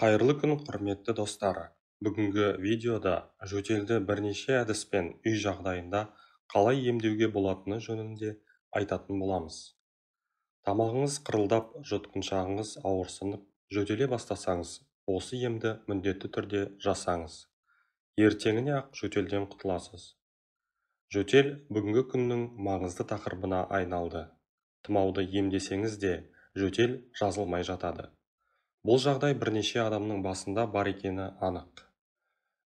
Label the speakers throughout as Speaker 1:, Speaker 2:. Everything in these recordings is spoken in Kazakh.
Speaker 1: Қайырлы күн, құрметті достар. Бүгінгі видеода жөтелді бірнеше әдіспен үй жағдайында қалай емдеуге болатыны жөнінде айтатын боламыз. Тамағыңыз қырылдап, жұтқыншағыңыз ауырсынып, жөтеле бастасаңыз, осы емді міндетті түрде жасаңыз. Ертеңіне ақ жөтелден құтыласыз. Жөтел бүгінгі күннің маңызды тақырыбына айналды. Тұмауды емдесеңіз де, жөтел жазылмай жатады. Бұл жағдай бірнеше адамның басында бар екені анық.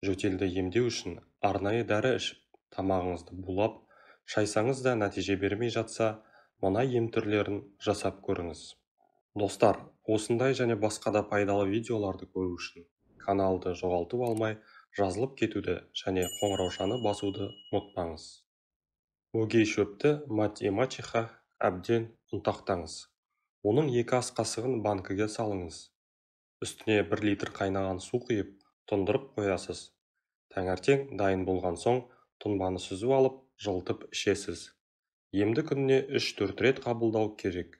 Speaker 1: Жөтелді емдеу үшін арнайы дәрі ішіп, тамағыңызды булап, шайсаңыз да нәтиже бермей жатса, мына ем түрлерін жасап көріңіз. Достар, осындай және басқа да пайдалы видеоларды көру үшін каналды жоғалтып алмай, жазылып кетуді және қоңыраушаны басуды ұмытпаңыз. Өгей шөпті мать-мачеха әбден ұнтақтаңыз. Оның 2 ас қасығын банкіге салыңыз. Үстіне 1 литр қайнаған су құйып, тұндырып қоясыз. Таңертең дайын болған соң, тұнбаны сүзіп алып, жылытып ішесіз. Емді күніне 3-4 рет қабылдау керек.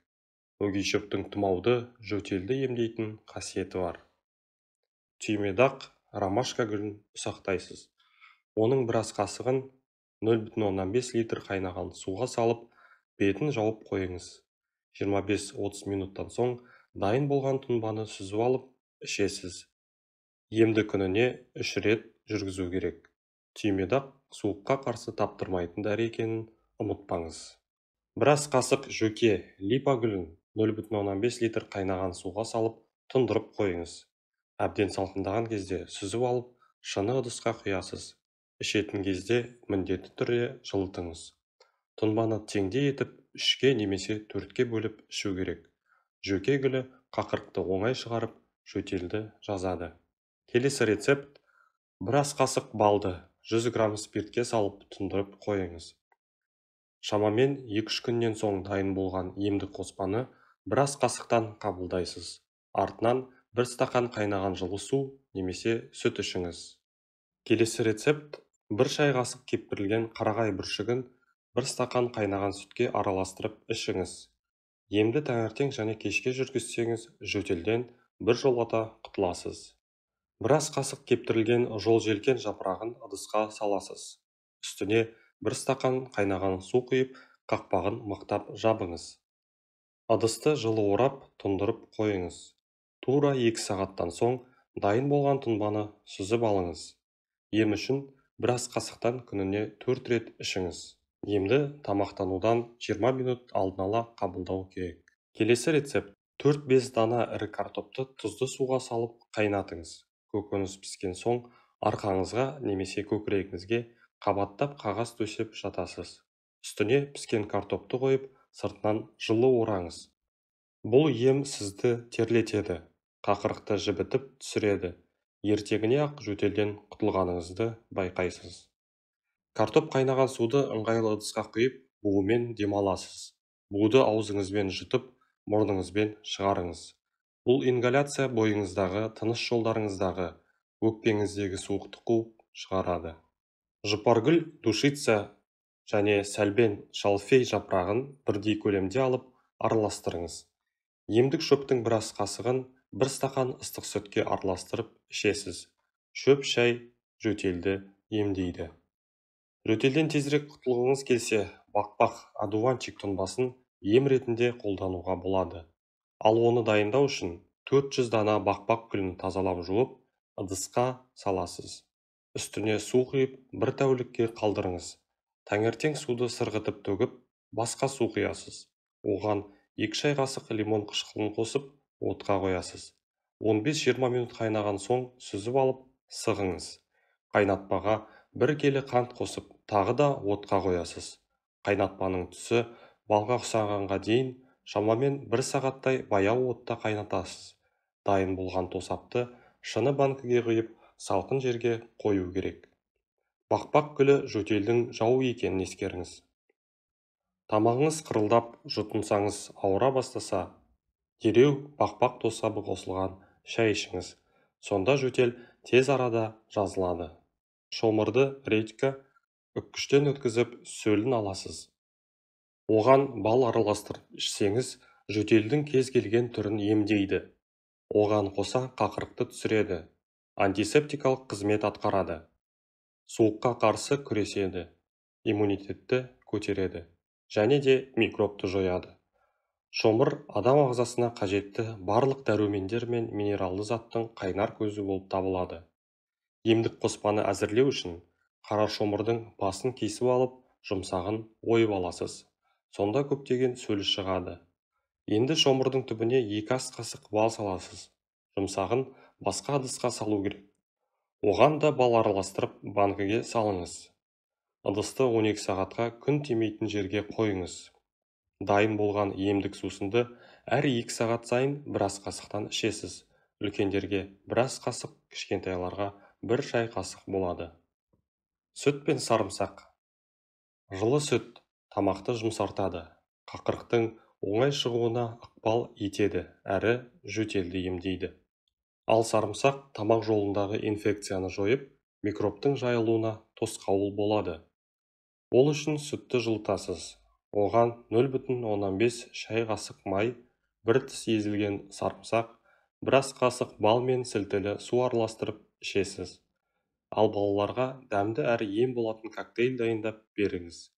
Speaker 1: Өгей шөптің тұмауды, жөтелді емдейтін қасиеті бар. Түймедақ ромашка гүлін ұсақтайсыз. Оның 1 ас қасығын 0,5 литр қайнаған суға салып, бетін жауып қойыңыз. 25-30 минуттан соң дайын болған тұнбаны сүзіп алып, ішесіз. Емді күніне 3 рет жүргізу керек. Түймедақ суыққа қарсы таптырмайтын дәрі екенін ұмытпаңыз. 1 ас қасық жөке липа гүлін 0,5 литр қайнаған суға салып, тұндырып қойыңыз. Әбден салқындаған кезде сүзіп алып, шыны ыдысқа құясыз. Ішетін кезде міндетті түрде жылытыңыз. Тұнбаны теңдей етіп, 3-ке немесе 4-ке бөліп ішу керек. Жөке гүлі қақырықты оңай шығарып, жөтелді жазады. Келесі рецепт: 1 ас қасық балды 100 грамм спиртке салып тұндырып қойыңыз. Шамамен 2-3 күннен соң дайын болған емдік қоспаны 1 ас қасықтан қабылдайсыз. Артынан 1 стақан қайнаған жылы су немесе сүт ішіңіз. Келесі рецепт: 1 шай қасық кептірілген қарағай бүршігін 1 стақан қайнаған сүтке араластырып ішіңіз. Емді таңертең және кешке жүргізсеңіз, жөтелден біржолата құтыласыз. 1 ас қасық кептірілген жолжелкен жапырағын ыдысқа саласыз. Үстіне 1 стақан қайнаған су құйып, қақпағын мықтап жабыңыз. Ыдысты жылы орап, тұндырып қойыңыз. Тура 2 сағаттан соң дайын болған тұнбаны сүзіп алыңыз. Ем үшін 1 ас қасықтан күніне 4 рет ішіңіз. Емді тамақтанудан 20 минут алдын ала қабылдау керек. Келесі рецепт: 4-5 дана ірі картопты тұзды суға салып қайнатыңыз. Көкөніс піскен соң арқаңызға немесе көкірегіңізге қабаттап қағаз төсеп жатасыз. Үстіне піскен картопты қойып, сыртынан жылы ораңыз. Бұл ем сізді терлетеді, қақырықты жібітіп түсіреді. Ертеңіне ақ жөтелден құтылғаныңызды байқайсыз. Картоп қайнаған суды ыңғайлы ыдысқа құйып, буымен демаласыз. Буды аузыңызбен жұтып, мұрныңызбен шығарыңыз. Бұл ингаляция бойыңыздағы, тыныс жолдарыңыздағы, өкпеңіздегі суықты қуып шығарады. Жұпаргүл, душица және сәлбен шалфей жапырағын бірдей көлемде алып араластырыңыз. Емдік шөптің 1 ас қасығын 1 стақан ыстық сүтке араластырып ішесіз. Шөп шай жөтелді емдейді. Жөтелден тезірек құтылғыңыз келсе, бақбақ одуванчик тұнбасын ем ретінде қолдануға болады. Ал оны дайындау үшін 400 дана бақбақ гүлін тазалап жуып, ыдысқа саласыз. Үстіне су құйып, 1 тәулікке қалдырыңыз. Таңертең суды сырғытып төгіп, басқа су құясыз. Оған 2 шай қасық лимон қышқылын қосып, отқа қоясыз. 15-20 минут қайнаған соң сүзіп алып, сығыңыз. Қайнатпаға 1 келі қант қосып, тағы да отқа қоясыз. Қайнатпаның түсі балға ұқсағанға дейін шамамен 1 сағаттай баяу отта қайнатасыз. Дайын болған тосапты шыны банкіге құйып, салқын жерге қою керек. Бақбақ гүлі жөтелдің жауы екенін ескеріңіз. Тамағыңыз қырылдап, жұтынсаңыз ауыра бастаса, дереу бақбақ тосабы қосылған шай ішіңіз. Сонда жөтел тез арада жазылады. Шомырды редька үккіштен өткізіп, сөлін аласыз. Оған бал араластырып ішсеңіз, жөтелдің кез келген түрін емдейді. Оған қоса қақырықты түсіреді, антисептикалық қызмет атқарады, суыққа қарсы күреседі, иммунитетті көтереді, және де микробты жояды. Шомыр адам ағзасына қажетті барлық дәрумендер мен минералды заттың қайнар көзі болып табылады. Емдік қоспаны әзірлеу үшін қара шомырдың басын кесіп алып, жұмсағын ойып аласыз. Сонда көптеген сөлі шығады. Енді шомырдың түбіне 2 ас қасық бал саласыз. Жұмсағын басқа ыдысқа салу керек. Оған да бал араластырып банкіге салыңыз. Ыдысты 12 сағатқа күн тимейтін жерге қойыңыз. Дайын болған емдік сусынды әр 2 сағат сайын 1 ас қасықтан ішесіз. Үлкендерге 1 ас қасық, кішкентайларға 1 шай қасық болады. Сүт пен сарымсақ. Жылы сүт тамақты жұмсартады, қақырықтың оңай шығуына ықпал етеді, әрі жөтелді емдейді. Ал сарымсақ тамақ жолындағы инфекцияны жойып, микробтың жайылуына тосқауыл болады. Ол үшін сүтті жылытасыз. Оған 0,15 шай қасық май, 1 тіс езілген сарымсақ, 1 ас қасық бал мен сілтілі су араластырып ішесіз. Ал балаларға дәмді әрі ем болатын коктейль дайындап беріңіз.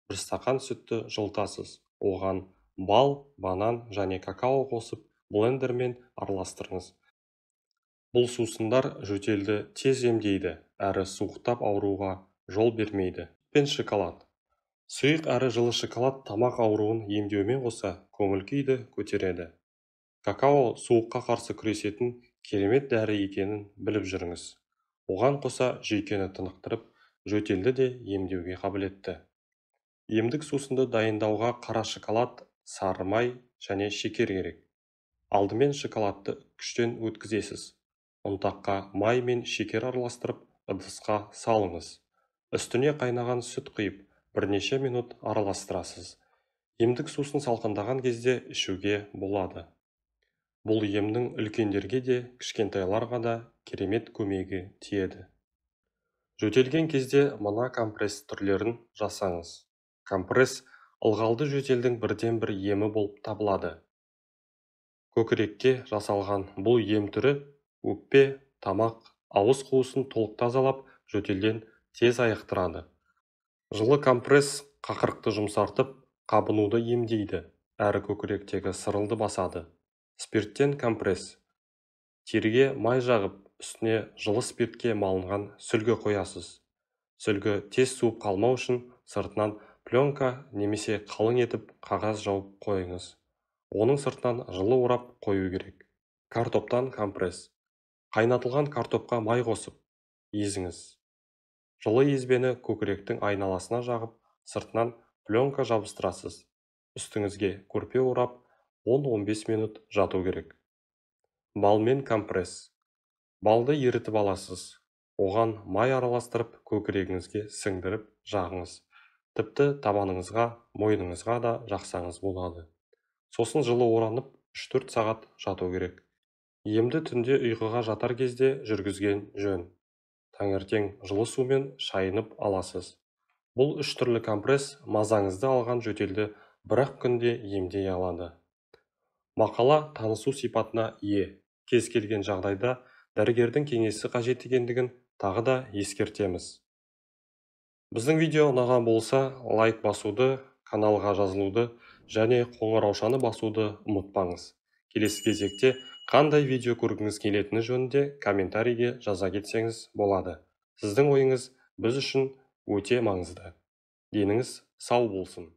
Speaker 1: 1 стақан сүтті жылытасыз. Оған бал, банан және какао қосып, блендермен араластырыңыз. Бұл сусындар жөтелді тез емдейді, әрі суықтап ауруға жол бермейді. Пен шоколад. Сұйық әрі жылы шоколад тамақ ауруын емдеумен қоса көңіл күйді көтереді. Какао суыққа қарсы күресетін керемет дәрі екенін біліп жүріңіз. Оған қоса жүйкені тынықтырып, жөтелді де емдеуге қабілетті. Емдік сусынды дайындауға қара шоколад, сары май және шекер керек. Алдымен шоколадты күштен өткізесіз. Ұнтаққа май мен шекер араластырып, ыдысқа салыңыз. Үстіне қайнаған сүт құйып, бірнеше минут араластырасыз. Емдік сусын салқындаған кезде ішуге болады. Бұл емнің үлкендерге де, кішкентайларға да керемет көмегі тиеді. Жөтелген кезде мына компресс түрлерін жасаңыз. Компресс ылғалды жөтелдің бірден бір емі болып табылады. Көкірекке жасалған бұл ем түрі өкпе, тамақ, ауыз қуысын толық тазалап, жөтелден тез айықтырады. Жылы компресс қақырықты жұмсартып, қабынуды емдейді, әрі көкіректегі сырылды басады. Спирттен компресс. Теріге май жағып, үстіне жылы спиртке малынған сүлгі қоясыз. Сүлгі тез суып қалмау үшін сыртынан пленка немесе қалың етіп қағаз жауып қойыңыз. Оның сыртынан жылы орап қою керек. Картоптан компресс. Қайнатылған картопқа май қосып, езіңіз. Жылы езбені көкіректің айналасына жағып, сыртынан пленка жабыстырасыз. Үстіңізге көрпе орап, 10-15 минут жату керек. Балмен компресс. Балды ерітіп аласыз. Оған май араластырып, көкірегіңізге сіңдіріп жағыңыз. Тіпті табаныңызға, мойныңызға да жақсаңыз болады. Сосын жылы оранып 3-4 сағат жату керек. Емді түнде ұйқыға жатар кезде жүргізген жөн. Таңертең жылы сумен шайынып аласыз. Бұл 3 түрлі компресс мазаңызды алған жөтелді 1-ақ күнде емдей алады. Мақала танысу сипатына ие. Кез келген жағдайда дәрігердің кеңесі қажет екендігін тағы да ескертеміз. Біздің видео ұнаған болса, лайк басуды, каналға жазылуды және қоңыраушаны басуды ұмытпаңыз. Келесі кезекте қандай видео көргіңіз келетіні жөнінде комментарийге жаза кетсеңіз болады. Сіздің ойыңыз біз үшін өте маңызды. Деніңіз сау болсын.